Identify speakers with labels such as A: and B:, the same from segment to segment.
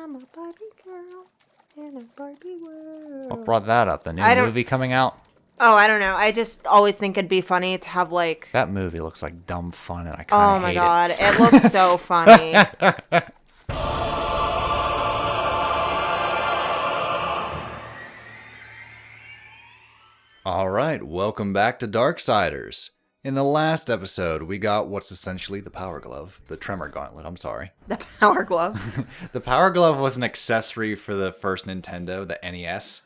A: I'm a Barbie girl in a Barbie world.
B: What brought that up? The new movie coming out?
A: Oh, I don't know. I just always think it'd be funny to have like...
B: That movie looks like dumb fun, and I kind of hate it.
A: Oh my god, it looks so funny.
B: All right, welcome back to Darksiders. In the last episode, we got what's essentially the Power Glove, the Tremor Gauntlet, I'm sorry.
A: The Power Glove.
B: The Power Glove was an accessory for the first Nintendo, the NES.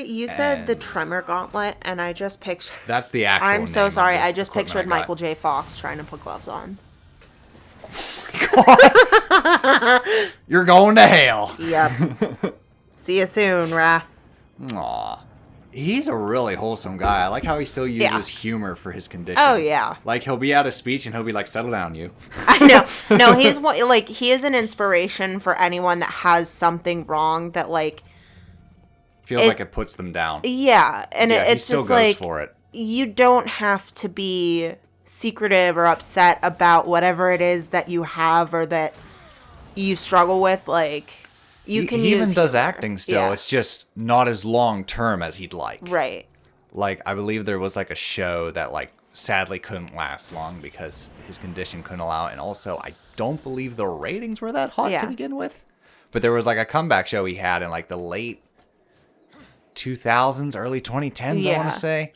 A: You said the Tremor Gauntlet, and I just pictured...
B: That's the actual
A: I'm so
B: name
A: sorry,
B: of the
A: I just
B: equipment
A: pictured
B: I got.
A: Michael J. Fox trying to put gloves on.
B: You're going to hell.
A: Yep. See you soon, Ra.
B: Aw. He's a really wholesome guy. I like how he still uses humor for his condition.
A: Oh, yeah.
B: Like, he'll be out of speech and he'll be like, settle down, you.
A: I know. No, he is an inspiration for anyone that has something wrong that, like...
B: Feels like it puts them down.
A: Yeah, and
B: Yeah,
A: it's
B: he still
A: just
B: goes
A: like...
B: for it.
A: You don't have to be secretive or upset about whatever it is that you have or that you struggle with, like... He
B: even does
A: humor.
B: acting still.
A: Yeah.
B: It's just not as long term as he'd like.
A: Right.
B: Like, I believe there was like a show that like sadly couldn't last long because his condition couldn't allow it. And also, I don't believe the ratings were that hot to begin with. But there was like a comeback show he had in like the late 2000s, early 2010s, I want to say.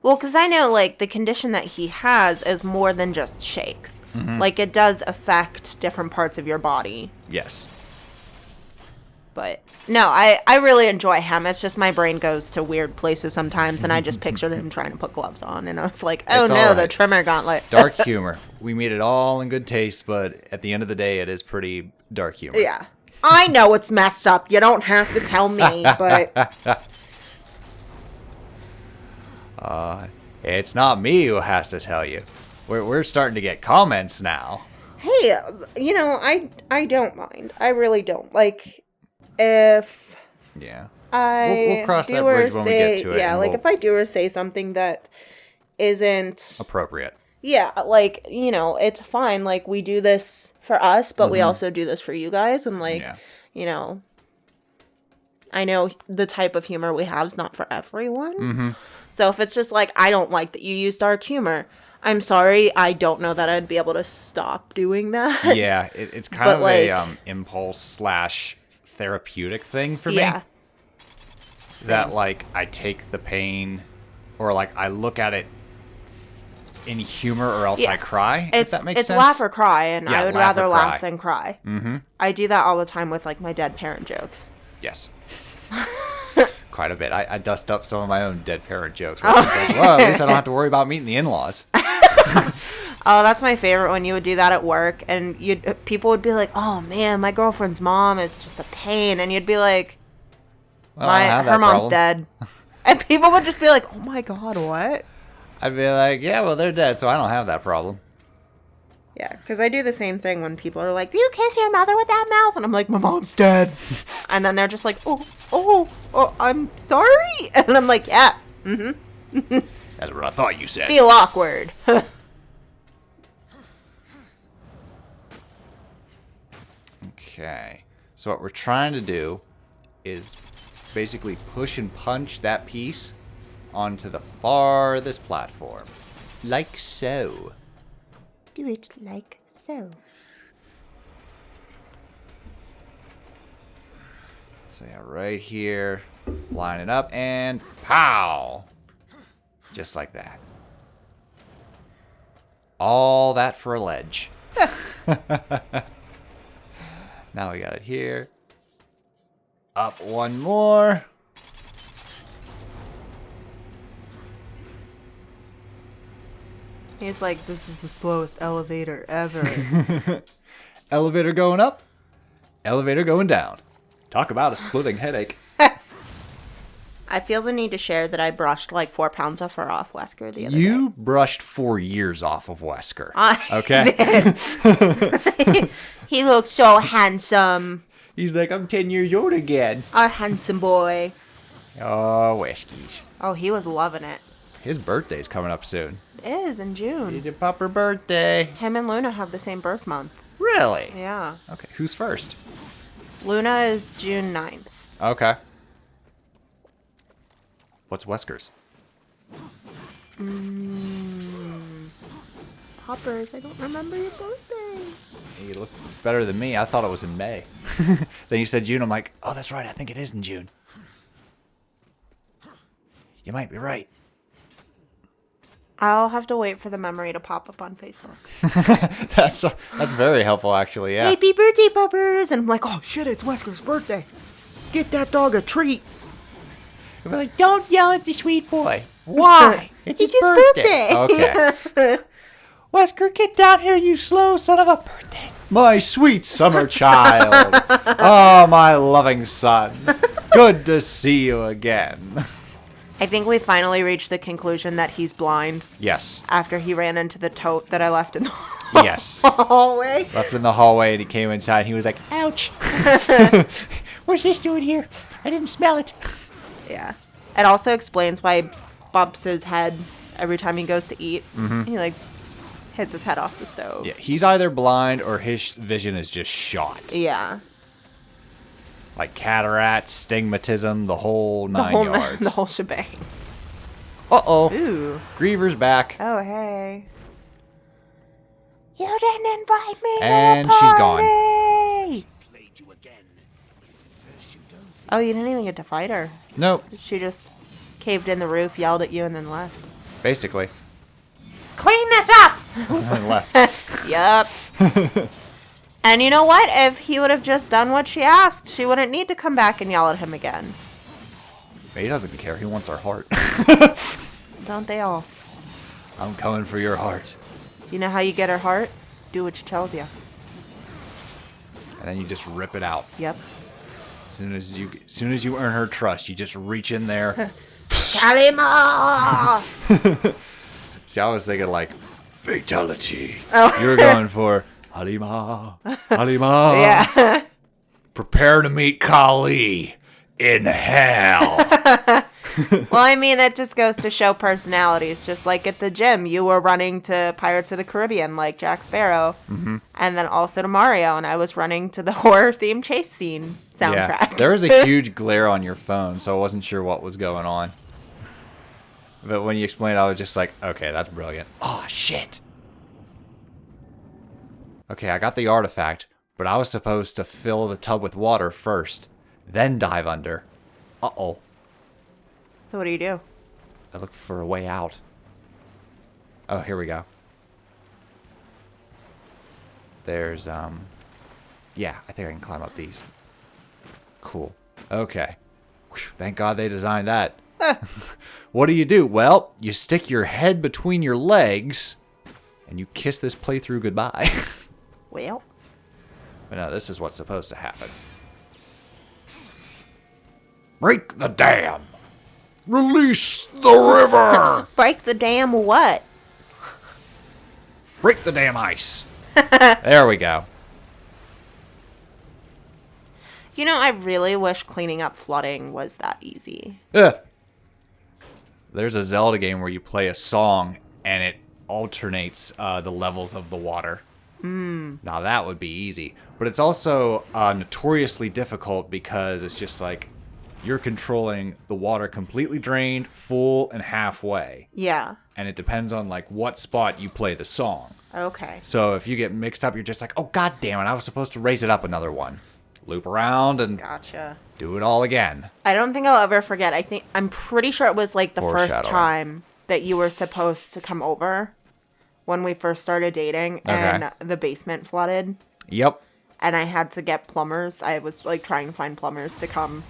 A: Well, because I know, like, the condition that he has is more than just shakes.
B: Mm-hmm.
A: Like, it does affect different parts of your body.
B: Yes.
A: But, no, I really enjoy him. It's just my brain goes to weird places sometimes, and I just pictured him trying to put gloves on. And I was like, oh,
B: It's
A: no,
B: all
A: the
B: right.
A: Tremor Gauntlet.
B: Dark humor. We made it all in good taste, but at the end of the day, it is pretty dark humor.
A: Yeah. I know it's messed up. You don't have to tell me, but...
B: It's not me who has to tell you. We're starting to get comments now.
A: Hey, you know, I don't mind. I really don't. Like, if
B: Yeah.
A: I
B: We'll cross
A: do
B: that
A: or
B: bridge when we
A: say,
B: get to it.
A: yeah,
B: and
A: like
B: we'll-
A: if I do or say something that isn't,
B: appropriate.
A: yeah, like, you know, it's fine. Like, we do this for us, but we also do this for you guys. And, like,
B: Yeah.
A: you know, I know the type of humor we have is not for everyone. So if it's just like, I don't like that you use dark humor, I'm sorry. I don't know that I'd be able to stop doing that.
B: Yeah, it's kind
A: But,
B: of
A: like-
B: a impulse / therapeutic thing for me.
A: Yeah.
B: That like I take the pain, or like I look at it in humor, or else I cry. If that makes
A: it's
B: sense.
A: laugh or cry, and
B: Yeah,
A: I would
B: laugh or
A: rather
B: cry.
A: laugh than cry. Mm-hmm. I do that all the time with like my dead parent jokes.
B: Yes. Quite a bit. I dust up some of my own dead parent jokes. Where it's like, well, at least I don't have to worry about meeting the in-laws.
A: Oh, that's my favorite when you would do that at work, and people would be like, "Oh man, my girlfriend's mom is just a pain," and you'd be like,
B: Well, I don't have that
A: "Her mom's
B: problem.
A: dead," and people would just be like, "Oh my god, what?"
B: I'd be like, yeah, well, they're dead, so I don't have that problem.
A: Yeah, because I do the same thing when people are like, "Do you kiss your mother with that mouth?" And I'm like, "My mom's dead," and then they're just like, "Oh, I'm sorry," and I'm like, "Yeah,
B: That's what I thought you said.
A: feel awkward."
B: Okay, so what we're trying to do is basically push and punch that piece onto the farthest platform. Like so.
A: Do it like so.
B: So yeah, right here, line it up, and pow! Just like that. All that for a ledge. Now we got it here. Up one more.
A: He's like, "This is the slowest elevator ever."
B: Elevator going up. Elevator going down. Talk about a splitting headache.
A: I feel the need to share that I brushed like 4 pounds of fur off Wesker the other day.
B: You brushed 4 years off of Wesker.
A: I
B: Okay?
A: did. He looked so handsome.
B: He's like, I'm 10 years old again.
A: Our handsome boy.
B: Oh, Weskies.
A: Oh, he was loving it.
B: His birthday's coming up soon.
A: It is in June.
B: It's your pupper birthday.
A: Him and Luna have the same birth month.
B: Really?
A: Yeah.
B: Okay, who's first?
A: Luna is June 9th.
B: Okay. What's Wesker's?
A: Poppers, I don't remember your birthday.
B: You look better than me. I thought it was in May. Then you said June. I'm like, oh, that's right. I think it is in June. You might be right.
A: I'll have to wait for the memory to pop up on Facebook.
B: That's very helpful, actually. Yeah.
A: Happy birthday, Poppers! And I'm like, oh shit, it's Wesker's birthday. Get that dog a treat.
B: We're like, don't yell at the sweet boy. Why? It's his birthday. Okay. Wesker, get down here, you slow son of a birthday. My sweet summer child. Oh, my loving son. Good to see you again.
A: I think we finally reached the conclusion that he's blind.
B: Yes.
A: After he ran into the tote that I left in the hallway.
B: Left in the hallway, and he came inside, and he was like, ouch. What's this doing here? I didn't smell it.
A: Yeah. It also explains why he bumps his head every time he goes to eat. Mm-hmm. He, like, hits his head off the stove.
B: Yeah, he's either blind or his vision is just shot.
A: Yeah.
B: Like cataract, stigmatism, the whole nine yards.
A: The whole shebang.
B: Uh-oh.
A: Ooh.
B: Griever's back.
A: Oh, hey. You didn't invite me
B: and
A: to a party.
B: She's gone.
A: Oh, you didn't even get to fight her.
B: Nope.
A: She just caved in the roof, yelled at you, and then left.
B: Basically.
A: Clean this up!
B: And left.
A: Yup. And you know what? If he would have just done what she asked, she wouldn't need to come back and yell at him again.
B: He doesn't care. He wants our heart.
A: Don't they all?
B: I'm coming for your heart.
A: You know how you get her heart? Do what she tells you.
B: And then you just rip it out.
A: Yep.
B: As soon as you earn her trust, you just reach in there.
A: Kalima!
B: See, I was thinking like fatality.
A: Oh.
B: You were going for Halima. Halima.
A: Yeah.
B: Prepare to meet Kali in hell.
A: Well, I mean, that just goes to show personalities. Just like at the gym, you were running to Pirates of the Caribbean like Jack Sparrow. Mm-hmm. And then also to Mario, and I was running to the horror-themed chase scene soundtrack.
B: Yeah, there was a huge glare on your phone, so I wasn't sure what was going on. But when you explained it, I was just like, okay, that's brilliant. Oh, shit. Okay, I got the artifact, but I was supposed to fill the tub with water first, then dive under. Uh-oh.
A: So what do?
B: I look for a way out. Oh, here we go. There's, yeah, I think I can climb up these. Cool. Okay. Whew, thank God they designed that. What do? Well, you stick your head between your legs, and you kiss this playthrough goodbye.
A: Well.
B: But no, this is what's supposed to happen. Break the dam! Release the river!
A: Break the damn what?
B: Break the damn ice! There we go.
A: You know, I really wish cleaning up flooding was that easy.
B: Yeah. There's a Zelda game where you play a song and it alternates the levels of the water. Now that would be easy. But it's also notoriously difficult because it's just like you're controlling the water completely drained, full, and halfway.
A: Yeah.
B: And it depends on like what spot you play the song.
A: Okay.
B: So if you get mixed up, you're just like, oh, God damn it, I was supposed to raise it up another one. Loop around and
A: Gotcha.
B: do it all again.
A: I don't think I'll ever forget. I'm pretty sure it was like the first time that you were supposed to come over when we first started dating and the basement flooded.
B: Yep.
A: And I had to get plumbers. I was like trying to find plumbers to come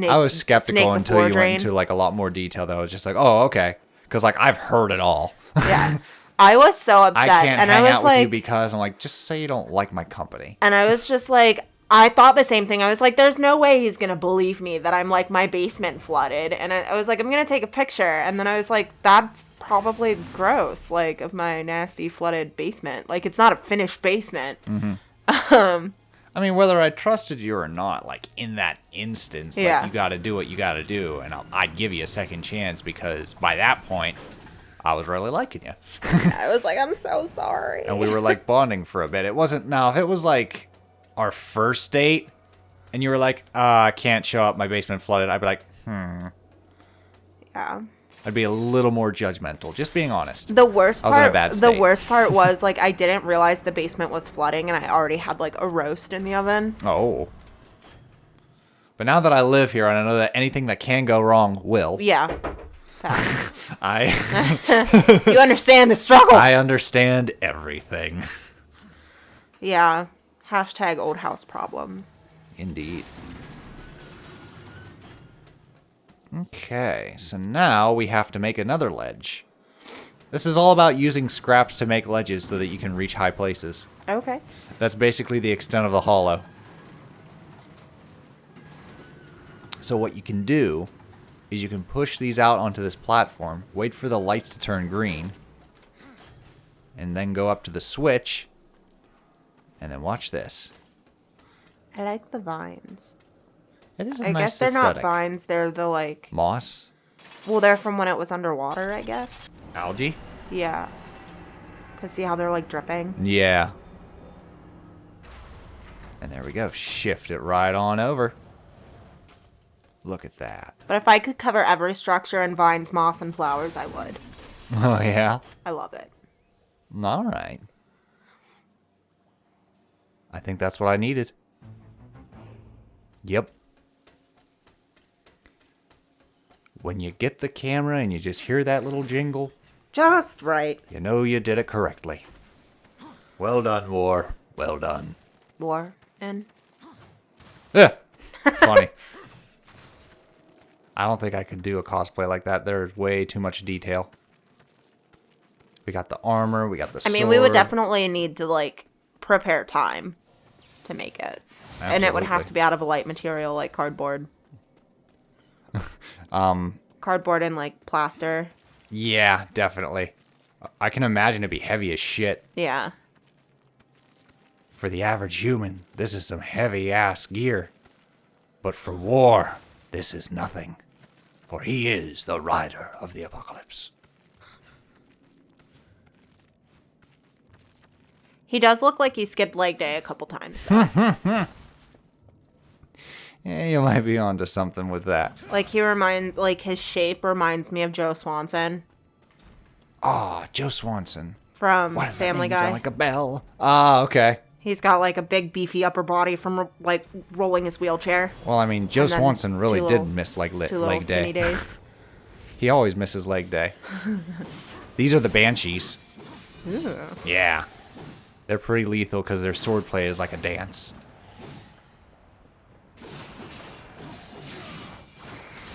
B: I was skeptical until you went into like a lot more detail though. I was just like, oh, okay. Because like I've heard it all.
A: Yeah. I was so upset.
B: I can't
A: and
B: hang
A: I was
B: out
A: like,
B: with you because I'm like, just say you don't like my company.
A: And I was just like, I thought the same thing. I was like, there's no way he's going to believe me that I'm like, my basement flooded. And I was like, I'm going to take a picture. And then I was like, that's probably gross, like, of my nasty flooded basement. Like, it's not a finished basement.
B: Mm-hmm. I mean, whether I trusted you or not, like, in that instance, like, you got to do what you got to do. And I'd give you a second chance because by that point, I was really liking you.
A: I was like, I'm so sorry.
B: And we were, like, bonding for a bit. It wasn't, now, if it was, like, our first date and you were like, I can't show up, my basement flooded, I'd be like,
A: Yeah.
B: I'd be a little more judgmental, just being honest.
A: The worst
B: I was in a bad state.
A: The worst part was, like, I didn't realize the basement was flooding, and I already had, like, a roast in the oven.
B: Oh. But now that I live here, and I know that anything that can go wrong will.
A: Yeah.
B: You
A: understand the struggle.
B: I understand everything.
A: Yeah. Hashtag old house problems.
B: Indeed. Okay, so now we have to make another ledge. This is all about using scraps to make ledges so that you can reach high places.
A: Okay.
B: That's basically the extent of the hollow. So what you can do is you can push these out onto this platform, wait for the lights to turn green, and then go up to the switch, and then watch this.
A: I like the vines.
B: It is a
A: I
B: nice
A: guess they're
B: aesthetic.
A: not vines, they're the, like...
B: Moss?
A: Well, they're from when it was underwater, I guess.
B: Algae?
A: Yeah. Because see how they're, like, dripping?
B: Yeah. And there we go. Shift it right on over. Look at that.
A: But if I could cover every structure in vines, moss, and flowers, I would.
B: Oh, yeah?
A: I love it.
B: All right. I think that's what I needed. Yep. When you get the camera and you just hear that little jingle,
A: Just right.
B: you know you did it correctly. Well done, War. Well done.
A: War and...
B: Yeah. Funny. I don't think I could do a cosplay like that. There's way too much detail. We got the armor. We got the sword.
A: I mean, we would definitely need to, like, prepare time to make it.
B: Absolutely.
A: And it would have to be out of a light material like cardboard. Cardboard and, like, plaster.
B: Yeah, definitely. I can imagine it'd be heavy as shit.
A: Yeah.
B: For the average human, this is some heavy-ass gear. But for War, this is nothing. For he is the rider of the apocalypse.
A: He does look like he skipped leg day a couple times, though.
B: Yeah, you might be onto something with that.
A: Like, his shape reminds me of Joe Swanson.
B: Ah, Joe Swanson.
A: From
B: Why does
A: Family
B: that name
A: Guy.
B: sound like a bell? Ah, okay.
A: He's got, like, a big, beefy upper body from, like, rolling his wheelchair.
B: Well, I mean, Joe
A: And then
B: Swanson really
A: two
B: did
A: little-
B: miss like
A: Two
B: leg
A: little skinny
B: day.
A: days.
B: He always misses leg day. These are the Banshees.
A: Ooh.
B: Yeah. They're pretty lethal because their swordplay is like a dance.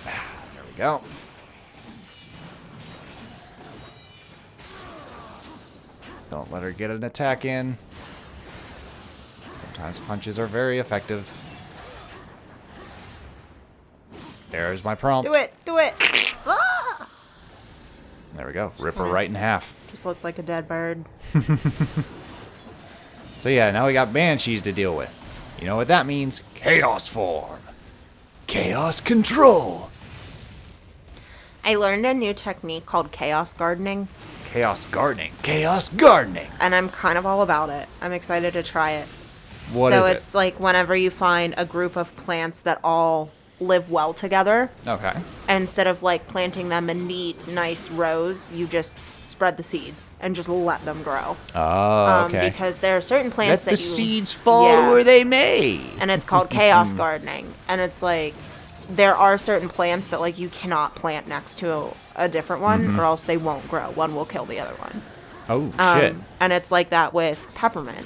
B: There we go. Don't let her get an attack in. Sometimes punches are very effective. There's my prompt.
A: Do it! Do it! Ah!
B: There we go. Rip her right in half.
A: Just looked like a dead bird.
B: So yeah, now we got Banshees to deal with. You know what that means? Chaos form. Chaos control.
A: I learned a new technique called chaos gardening,
B: Chaos gardening. Chaos gardening.
A: and I'm kind of all about it. I'm excited to try it.
B: What is
A: so
B: it?
A: it's like whenever you find a group of plants that all live well together,
B: Okay.
A: instead of like planting them in neat, nice rows, you just spread the seeds and just let them grow.
B: Oh, okay.
A: Because there are certain
B: Let
A: plants
B: the
A: that
B: seeds fall
A: Yeah.
B: where they may.
A: and it's called chaos gardening. And it's like there are certain plants that like you cannot plant next to a different one, or else they won't grow. One will kill the other one.
B: Oh, shit.
A: And it's like that with peppermint.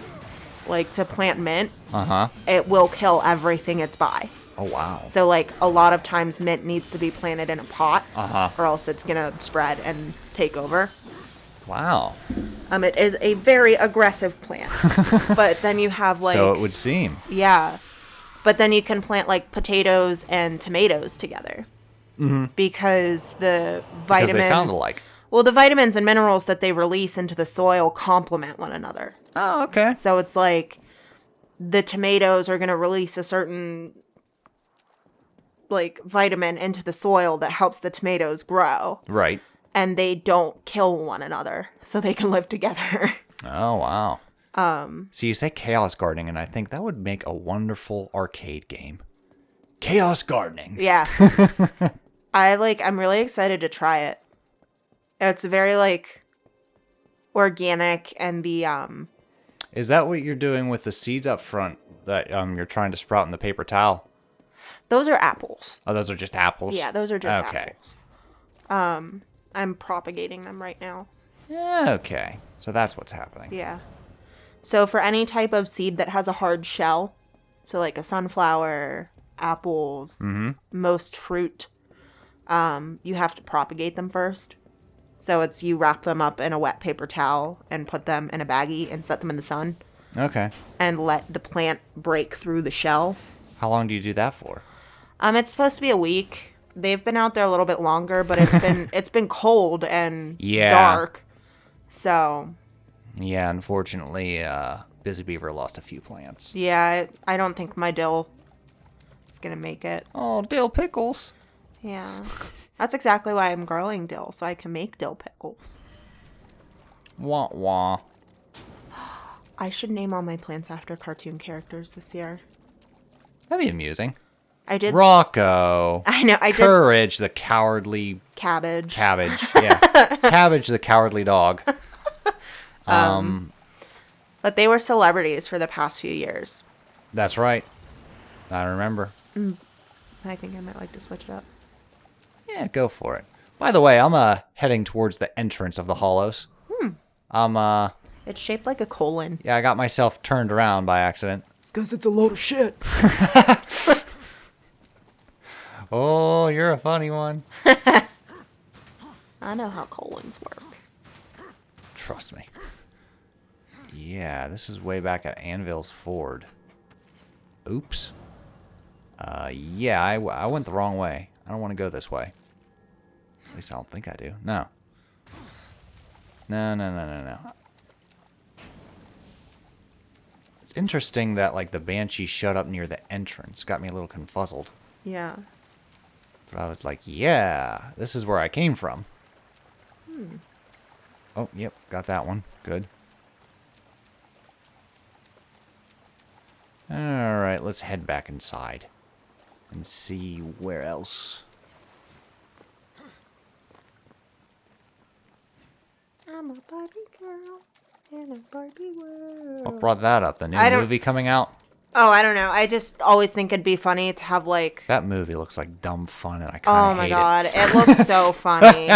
A: Like to plant mint,
B: Uh-huh.
A: it will kill everything it's by.
B: Oh, wow.
A: So like a lot of times mint needs to be planted in a pot,
B: Uh-huh.
A: or else it's gonna spread and take over.
B: Wow.
A: It is a very aggressive plant. But then you have like
B: So it would seem.
A: yeah, but then you can plant like potatoes and tomatoes together because the
B: Because
A: vitamins
B: they sound alike.
A: Well, the vitamins and minerals that they release into the soil complement one another.
B: Oh, okay.
A: So it's like the tomatoes are going to release a certain like vitamin into the soil that helps the tomatoes grow,
B: Right.
A: and they don't kill one another, so they can live together.
B: Oh, wow. So you say chaos gardening, and I think that would make a wonderful arcade game. Chaos gardening.
A: Yeah. I'm really excited to try it. It's very like organic, and the
B: Is that what you're doing with the seeds up front that you're trying to sprout in the paper towel?
A: Those are apples.
B: Oh, those are just apples?
A: Yeah, those are just apples. I'm propagating them right now.
B: Yeah, okay. So that's what's happening.
A: Yeah. So for any type of seed that has a hard shell, so like a sunflower, apples, most fruit, you have to propagate them first. So it's you wrap them up in a wet paper towel and put them in a baggie and set them in the sun.
B: Okay.
A: And let the plant break through the shell.
B: How long do you do that for?
A: It's supposed to be a week. They've been out there a little bit longer, but it's been cold and dark. So
B: yeah, unfortunately, Busy Beaver lost a few plants.
A: Yeah, I don't think my dill is gonna make it.
B: Oh, dill pickles.
A: Yeah. That's exactly why I'm growing dill, so I can make dill pickles.
B: Wah wah.
A: I should name all my plants after cartoon characters this year.
B: That'd be amusing.
A: I did.
B: Rocco.
A: I know. I did.
B: Courage, the cowardly.
A: Cabbage.
B: Yeah. Cabbage, the cowardly dog.
A: But they were celebrities for the past few years.
B: That's right. I remember.
A: I think I might like to switch it up.
B: Yeah, go for it. By the way, I'm heading towards the entrance of the Hollows.
A: It's shaped like a colon.
B: Yeah, I got myself turned around by accident.
A: It's because it's a load of shit.
B: Oh, you're a funny one.
A: I know how colons work.
B: Trust me. Yeah, this is way back at Anvil's Ford. Oops. Yeah, I went the wrong way. I don't want to go this way. At least I don't think I do. No. No. It's interesting that, like, the Banshee showed up near the entrance. Got me a little confuzzled.
A: Yeah.
B: But I was like, yeah, this is where I came from. Oh, yep, got that one. Good. Alright, let's head back inside. And see where else.
A: I'm a Barbie girl in a Barbie world.
B: What brought that up? The new movie coming out?
A: Oh, I don't know. I just always think it'd be funny to have, like...
B: That movie looks like dumb fun, and I kind of hate it.
A: Oh, my God. It looks so funny.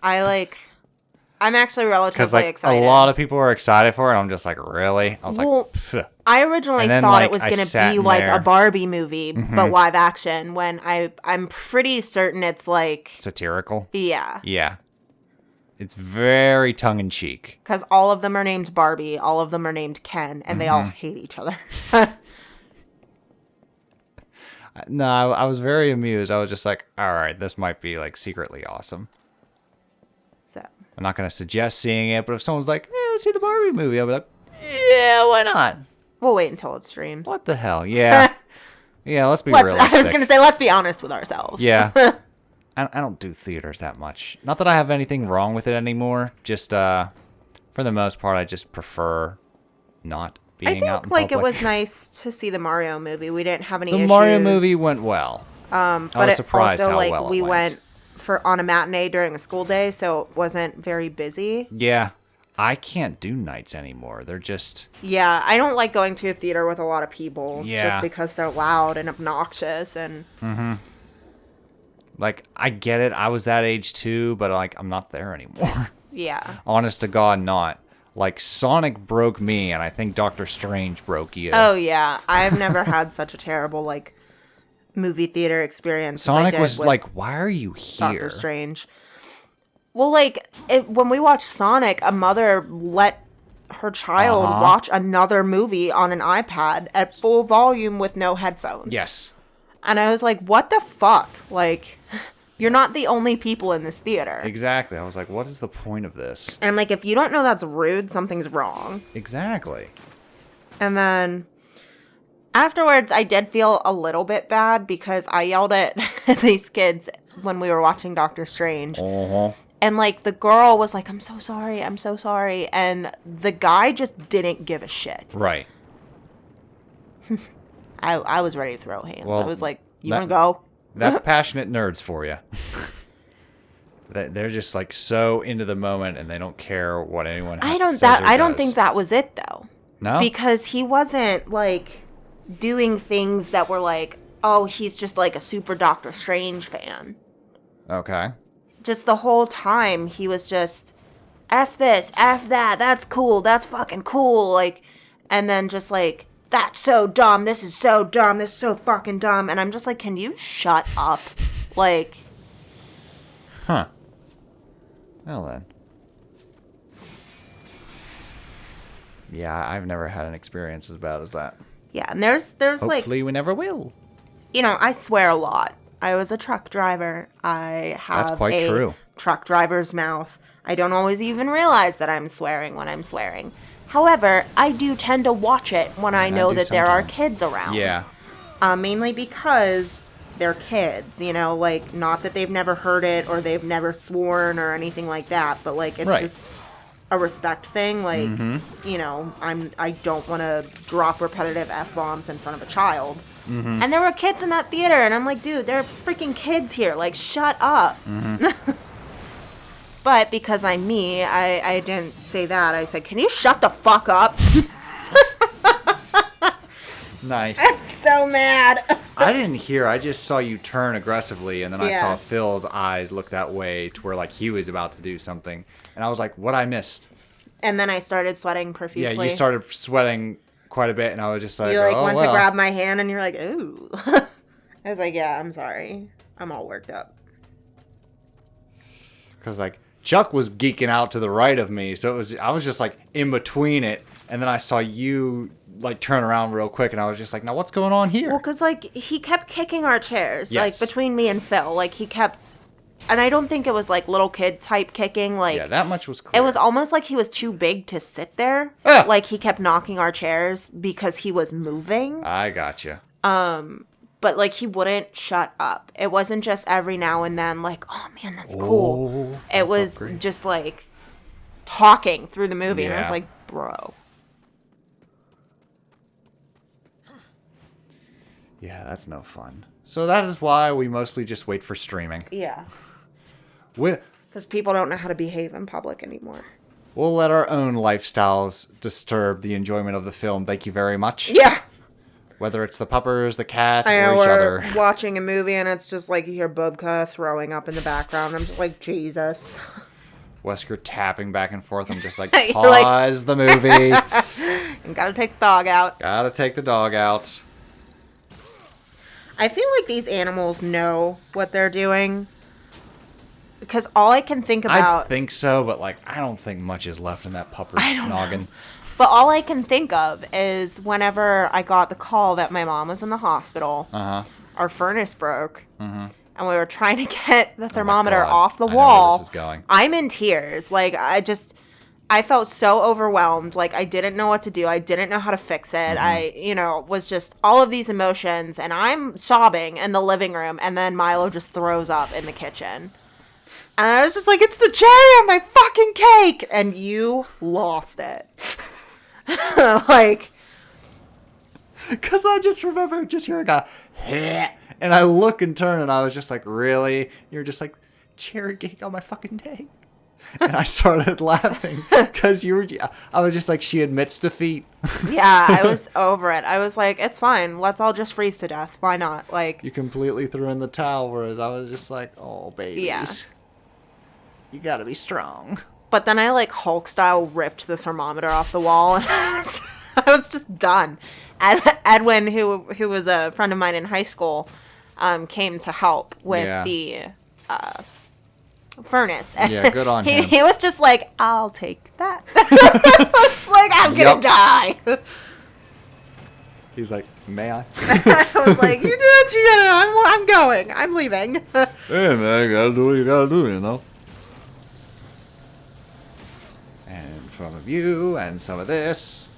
A: I'm actually relatively excited.
B: A lot of people were excited for it, and I'm just like, really? I was like,
A: I originally thought it was going to be like a Barbie movie, but live action, when I'm pretty certain it's like...
B: Satirical?
A: Yeah.
B: Yeah. It's very tongue-in-cheek.
A: Because all of them are named Barbie, all of them are named Ken, and they all hate each other.
B: No, I was very amused. I was just like, all right, this might be, like, secretly awesome.
A: So...
B: I'm not going to suggest seeing it, but if someone's like, hey, let's see the Barbie movie, I'll be like, yeah, why not?
A: We'll wait until it streams.
B: What the hell? Yeah. Yeah, let's be realistic.
A: I was going to say, let's be honest with ourselves.
B: Yeah. I don't do theaters that much. Not that I have anything wrong with it anymore. Just, for the most part, I just prefer not being out in public.
A: It was nice to see the Mario movie. We didn't have any issues.
B: The Mario movie went well.
A: But
B: I was surprised
A: also,
B: how
A: like,
B: well it
A: we
B: went.
A: on a matinee during a school day, so it wasn't very busy.
B: Yeah. I can't do nights anymore. They're just...
A: Yeah, I don't like going to a theater with a lot of people.
B: Yeah.
A: Just because they're loud and obnoxious and...
B: Like, I get it. I was that age too, but, like, I'm not there anymore.
A: Yeah.
B: Honest to God, not. Like, Sonic broke me, and I think Doctor Strange broke you.
A: Oh, yeah. I've never had such a terrible, like, movie theater experience.
B: Sonic was like, why are you here?
A: Doctor Strange. Well, like, when we watched Sonic, a mother let her child watch another movie on an iPad at full volume with no headphones.
B: Yes.
A: And I was like, what the fuck? Like, you're not the only people in this theater.
B: Exactly. I was like, what is the point of this?
A: And I'm like, if you don't know that's rude, something's wrong.
B: Exactly.
A: And then afterwards, I did feel a little bit bad because I yelled at these kids when we were watching Doctor Strange. And, like, the girl was like, I'm so sorry. And the guy just didn't give a shit.
B: Right.
A: I was ready to throw hands.
B: Well,
A: I was like, you want to go?
B: That's passionate nerds for you. They're just, like, so into the moment, and they don't care what anyone says or does.
A: I don't think that was it, though.
B: No?
A: Because he wasn't, like, doing things that were like, oh, he's just, like, a super Doctor Strange fan.
B: Okay.
A: Just the whole time, he was just, F this, F that, that's cool, that's fucking cool, like, and then just, like, that's so dumb, this is so dumb, this is so fucking dumb, and I'm just like, can you shut up? Like...
B: Huh. Well, then. Yeah, I've never had an experience as bad as that.
A: Yeah, and there's like...
B: Hopefully we never will.
A: You know, I swear a lot. I was a truck driver. I have
B: That's quite true.
A: Truck driver's mouth. I don't always even realize that I'm swearing when I'm swearing. However, I do tend to watch it when I know that there are kids around.
B: Yeah.
A: Mainly because they're kids, you know, like, not that they've never heard it or they've never sworn or anything like that, but, like, it's just a respect thing. Like, you know, I don't want to drop repetitive F-bombs in front of a child. And there were kids in that theater, and I'm like, dude, there are freaking kids here. Like, shut up. But because I'm me, I didn't say that. I said, can you shut the fuck up?
B: Nice.
A: I'm so mad.
B: I didn't hear. I just saw you turn aggressively, and then I saw Phil's eyes look that way to where, like, he was about to do something. And I was like, what I missed?
A: And then I started sweating profusely.
B: Yeah, you started sweating quite a bit, and I was just like,
A: you like went to grab my hand, and you're like, ooh. I was like, yeah, I'm sorry. I'm all worked up.
B: Because, like, Chuck was geeking out to the right of me, so I was just, like, in between it, and then I saw you, like, turn around real quick, and I was just like, now what's going on here?
A: Well, because, like, he kept kicking our chairs,
B: yes.
A: like, between me and Phil. Like, he kept... And I don't think it was, like, little kid type kicking. Like,
B: yeah, that much was clear.
A: It was almost like he was too big to sit there. Ah! Like, he kept knocking our chairs because he was moving.
B: I gotcha.
A: But, like, he wouldn't shut up. It wasn't just every now and then, like, oh, man, that's cool. It was just, like, talking through the movie. And I was like, bro.
B: Yeah, that's no fun. So that is why we mostly just wait for streaming.
A: Yeah. Because people don't know how to behave in public anymore.
B: We'll let our own lifestyles disturb the enjoyment of the film. Thank you very much.
A: Yeah.
B: Whether it's the puppers, the cats, or each other.
A: Watching a movie and it's just like you hear Bubka throwing up in the background. I'm just like, Jesus.
B: Wesker tapping back and forth. I'm just like, pause the movie.
A: And gotta take the dog out.
B: Gotta take the dog out.
A: I feel like these animals know what they're doing. Because all I can think about...
B: I think so, but, like, I don't think much is left in that pupper's noggin.
A: Know. But all I can think of is whenever I got the call that my mom was in the hospital, our furnace broke, and we were trying to get the thermometer off the wall.
B: I know where this is going.
A: I'm in tears. Like, I felt so overwhelmed. Like, I didn't know what to do. I didn't know how to fix it. I, was just all of these emotions, and I'm sobbing in the living room, and then Milo just throws up in the kitchen. And I was just like, it's the cherry on my fucking cake! And you lost it. Like...
B: Because I just remember just hearing a... And I look and turn, and I was just like, really? You're just like, cherry cake on my fucking day? And I started laughing because I was just like, she admits defeat.
A: Yeah, I was over it. I was like, it's fine. Let's all just freeze to death. Why not? Like,
B: you completely threw in the towel, whereas I was just like, oh, babies. Yeah. You gotta be strong.
A: But then I, like, Hulk style ripped the thermometer off the wall, and I was just done. Edwin, who was a friend of mine in high school, came to help with the furnace.
B: Yeah, good on him.
A: He was just like, I'll take that. It's like, I'm gonna die.
B: He's like, may I?
A: I was like, you do what you gotta do. I'm going. I'm leaving.
B: Hey, man, you gotta do what you gotta do, you know? And from a view and some of this.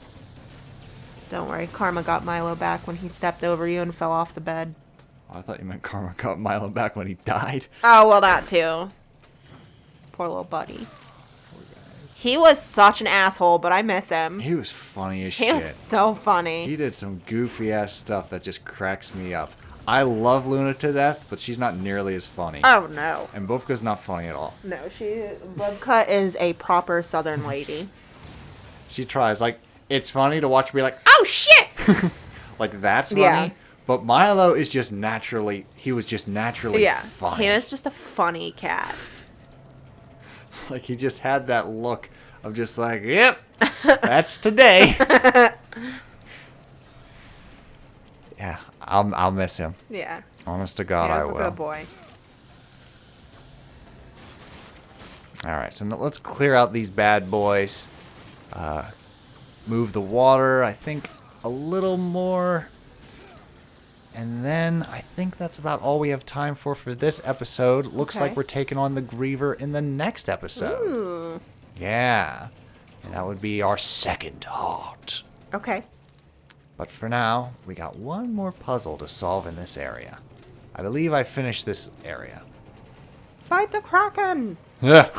A: Don't worry, Karma got Milo back when he stepped over you and fell off the bed.
B: Oh, I thought you meant Karma got Milo back when he died.
A: Oh, well, that too. Poor little buddy. He was such an asshole, but I miss him.
B: He was funny as
A: He
B: shit.
A: was so funny.
B: He did some goofy ass stuff that just cracks me up. I love Luna to death, but she's not nearly as funny.
A: Oh, no.
B: And Bubka's not funny at all.
A: No, Bubka is a proper southern lady.
B: She tries. Like, it's funny to watch her be like, oh shit! Like, that's funny.
A: Yeah.
B: But Milo is just naturally, he was just naturally funny.
A: He was just a funny cat.
B: Like, he just had that look of just like, yep, that's today. Yeah, I'll miss him.
A: Yeah.
B: Honest to God, I will.
A: He was a good boy.
B: All right, so let's clear out these bad boys. Move the water, I think, a little more. And then I think that's about all we have time for this episode. Looks like we're taking on the Griever in the next episode.
A: Ooh.
B: Yeah. And that would be our second heart.
A: Okay.
B: But for now, we got one more puzzle to solve in this area. I believe I finished this area.
A: Fight the Kraken!
B: Yeah.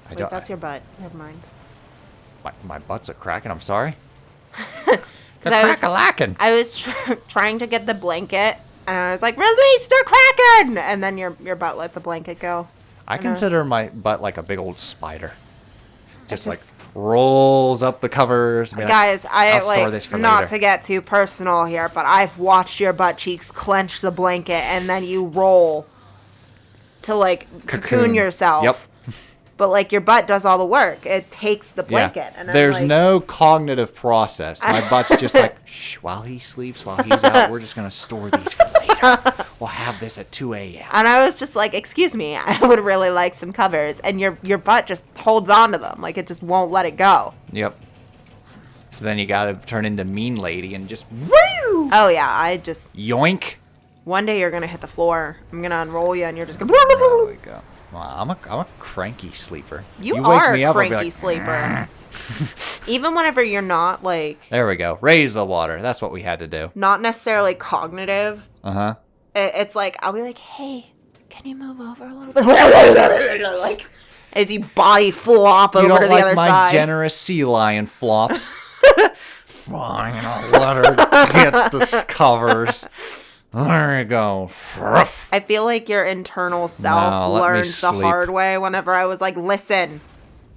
A: Wait, that's your butt. Never mind.
B: My butt's a Kraken, I'm sorry.
A: I was trying to get the blanket, and I was like, release the Kraken! And then your butt let the blanket go.
B: I consider my butt like a big old spider. Just like rolls up the covers.
A: Guys,
B: I'll store this for
A: not
B: later.
A: to get too personal here, but I've watched your butt cheeks clench the blanket, and then you roll to, like, cocoon yourself.
B: Yep.
A: But, like, your butt does all the work. It takes the blanket.
B: Yeah.
A: And
B: There's
A: like,
B: no cognitive process. My butt's just like, shh, while he sleeps, while he's out, we're just going to store these for later. We'll have this at 2 a.m.
A: And I was just like, excuse me, I would really like some covers. And your butt just holds on to them. Like, it just won't let it go.
B: Yep. So then you got to turn into Mean Lady and just, woo!
A: Oh, yeah, I just...
B: Yoink.
A: One day you're going to hit the floor. I'm going to unroll you, and you're just going
B: There we go. Well, I'm a cranky sleeper.
A: You
B: wake
A: are
B: me
A: a
B: up, I'll be
A: cranky
B: like,
A: sleeper. Even whenever you're not, like...
B: There we go. Raise the water. That's what we had to do.
A: Not necessarily cognitive.
B: Uh-huh.
A: It's like, I'll be like, hey, can you move over a little bit? Like, as you body flop over to the other
B: my
A: side.
B: generous sea lion flops. Fine, I'll let her get the covers. There you go.
A: I feel like your internal self learned the hard way whenever I was like, listen,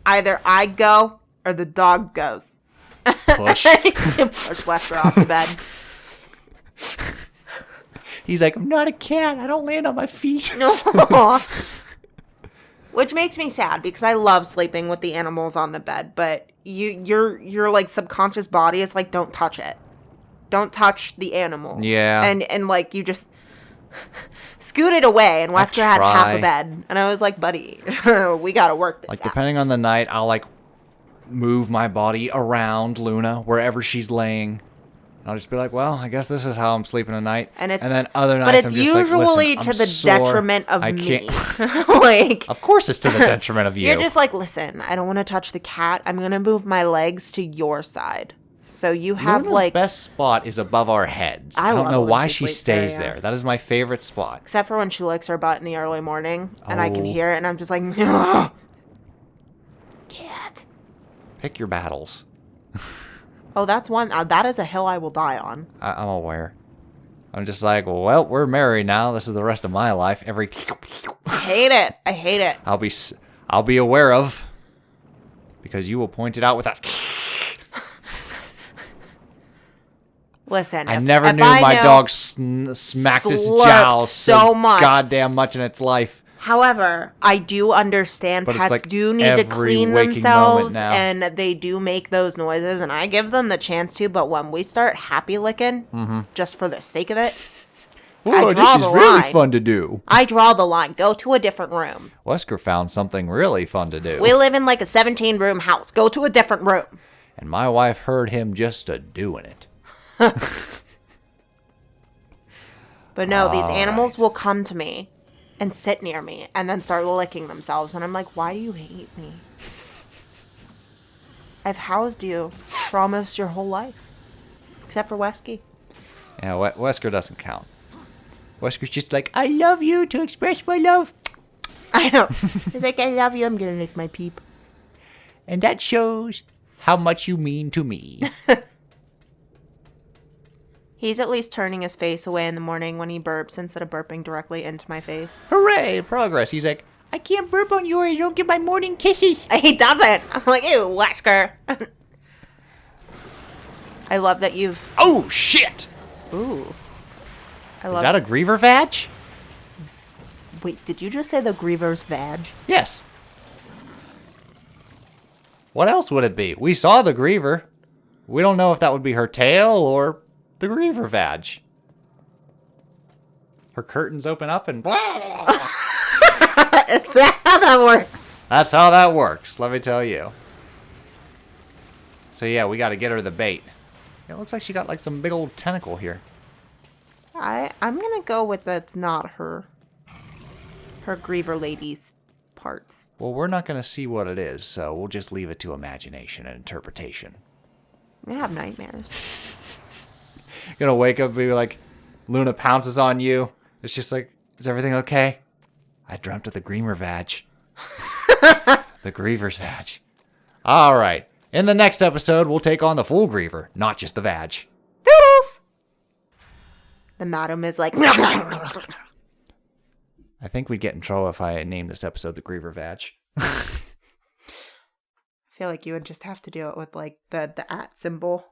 A: either I go or the dog goes.
B: Push.
A: Push Wesker off the bed.
B: He's like, I'm not a cat. I don't land on my feet.
A: No. Which makes me sad because I love sleeping with the animals on the bed, but your like subconscious body is like, don't touch it. Don't touch the animal.
B: Yeah.
A: And like, you just scoot it away, and Wesker had half a bed. And I was like, buddy, we gotta work this out.
B: Depending on the night, I'll, like, move my body around Luna, wherever she's laying. I'll just be like, well, I guess this is how I'm sleeping tonight. And then other nights, I'm just like, listen,
A: But it's usually to the detriment of me. Like,
B: of course it's to the detriment of you.
A: You're just like, listen, I don't want to touch the cat. I'm going to move my legs to your side. So you have
B: Luna's
A: like
B: best spot is above our heads. I don't know why she stays there. That is my favorite spot.
A: Except for when she licks her butt in the early morning, and I can hear it, and I'm just like, no, cat.
B: Pick your battles.
A: Oh, that's one. That is a hill I will die on.
B: I'm aware. I'm just like, well, we're married now. This is the rest of my life.
A: I hate it. I hate it.
B: I'll be aware of, because you will point it out with that.
A: Listen,
B: I never knew my dog smacked its jowls so much, goddamn much in its life.
A: However, I do understand pets do need to clean themselves, and they do make those noises, and I give them the chance to. But when we start happy licking, just for the sake of it, I draw the line.
B: This is really fun to do.
A: I draw the line. Go to a different room.
B: Wesker found something really fun to do.
A: We live in like a 17-room house. Go to a different room.
B: And my wife heard him just doing it.
A: But no, these animals will come to me and sit near me and then start licking themselves. And I'm like, why do you hate me? I've housed you for almost your whole life. Except for Wesky.
B: Yeah, Wesker doesn't count. Wesker's just like, I love you to express my love.
A: I know. He's like, I love you. I'm going to lick my peep.
B: And that shows how much you mean to me.
A: He's at least turning his face away in the morning when he burps instead of burping directly into my face.
B: Hooray, progress. He's like, I can't burp on you or you don't get my morning kisses.
A: He doesn't. I'm like, ew, Wesker. I love that you've...
B: Oh, shit!
A: Ooh.
B: Is that a Griever vag?
A: Wait, did you just say the Griever's vag?
B: Yes. What else would it be? We saw the Griever. We don't know if that would be her tail or the Griever vag. Her curtains open up and...
A: Is that how that works?
B: That's how that works, let me tell you. So yeah, we got to get her the bait. It looks like she got like some big old tentacle here.
A: I'm going to go with that's not her Griever lady's parts.
B: Well, we're not going to see what it is, so we'll just leave it to imagination and interpretation.
A: I have nightmares.
B: Gonna wake up and be like, Luna pounces on you. It's just like, is everything okay? I dreamt of the Griever vag. The Griever's vag. All right. In the next episode, we'll take on the full Griever, not just the vag.
A: Doodles! The madam is like...
B: I think we'd get in trouble if I named this episode the Griever vag.
A: I feel like you would just have to do it with like the @ symbol.